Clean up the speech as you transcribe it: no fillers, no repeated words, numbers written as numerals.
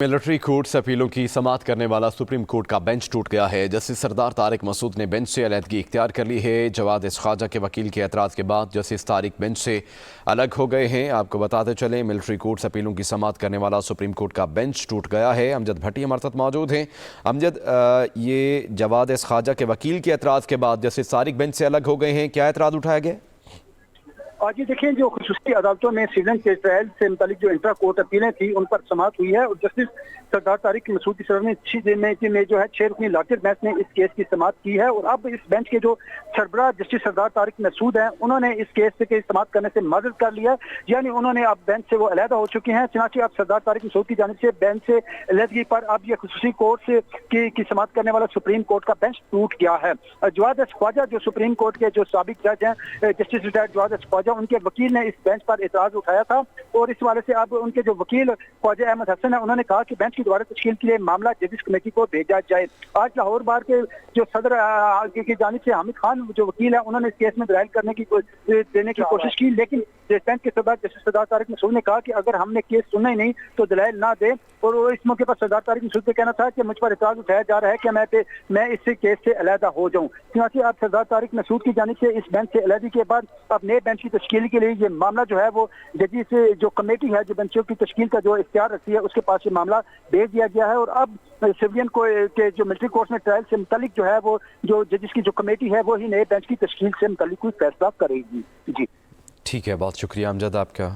Military court سے اپیلوں کی سماعت کرنے والا سپریم کورٹ کا بینچ ٹوٹ گیا ہے۔ جسٹس سردار طارق مسعود نے بینچ سے علیحدگی اختیار کر لی ہے۔ جواد خواجہ کے وکیل کے اعتراض کے بعد جسٹس طارق بینچ سے الگ ہو گئے ہیں۔ آپ کو بتاتے چلیں ملٹری کورٹ سے اپیلوں کی سماعت کرنے والا سپریم کورٹ کا بینچ ٹوٹ گیا ہے۔ امجد بھٹی ہمارے ساتھ موجود ہیں۔ امجد، یہ جواد خواجہ کے وکیل کے اعتراض کے بعد جسٹس طارق بینچ سے الگ ہو گئے ہیں، کیا اعتراض اٹھایا گیا؟ جی دیکھیں، جو خصوصی عدالتوں میں سیزن کے ٹرائل سے متعلق جو انٹرا کورٹ اپیلیں تھیں ان پر سماعت ہوئی ہے اور جسٹس سردار طارق مسعود کی سربراہی میں جو ہے 6 رکنی لارجر بینچ نے اس کیس کی سماعت کی ہے اور اب اس بینچ کے جو سربراہ جسٹس سردار طارق مسعود ہیں انہوں نے اس کیس سے سماعت کرنے سے معذرت کر لیا ہے، یعنی انہوں نے اب بینچ سے وہ علیحدہ ہو چکے ہیں۔ چنانچہ اب سردار طارق مسعود کی جانب سے بینچ سے علیحدگی پر اب یہ خصوصی کورٹ کی سماعت کرنے والا سپریم کورٹ کا بینچ ٹوٹ گیا ہے۔ جواد خواجہ جو سپریم کورٹ کے جو سابق جج ہیں، جسٹس ریٹائرڈ جواد خواجہ، ان کے وکیل نے اس بینچ پر اعتراض اٹھایا تھا اور اس حوالے سے اب ان کے جو وکیل خواجہ احمد حسن ہیں انہوں نے کہا کہ بینچ کی دوبارہ تشکیل کے لیے معاملہ ججز کمیٹی کو بھیجا جائے۔ آج لاہور بار کے جو صدر کی جانب سے حامد خان جو وکیل ہیں انہوں نے اس کیس میں دلائل دینے کی کوشش کی، لیکن بینچ کے صدر جسٹس سردار طارق مسعود نے کہا کہ اگر ہم نے کیس سننا ہی نہیں تو دلائل نہ دے، اور اس موقع پر سردار طارق مسعود کا کہنا تھا کہ مجھ پر اعتراض اٹھایا جا رہا ہے کہ میں اس کیس سے علیحدہ ہو جاؤں۔ چنانچہ اب سردار طارق مسعود کی جانب سے اس بینچ سے علیحدگی کے بعد اب نئے بینچ کی تشکیل کے لیے یہ معاملہ جو ہے وہ ججی سے جو کمیٹی ہے جو بینچوں کی تشکیل کا جو اختیار رکھتی ہے اس کے پاس یہ معاملہ بھیج دیا گیا ہے اور اب سویلین کو کے جو ملٹری کورٹ میں ٹرائل سے متعلق جو ہے وہ جو ججز کی جو کمیٹی ہے وہی نئے بینچ کی تشکیل سے متعلق کوئی فیصلہ کرے گی۔ جی ٹھیک ہے، بہت شکریہ امجد آپ کا۔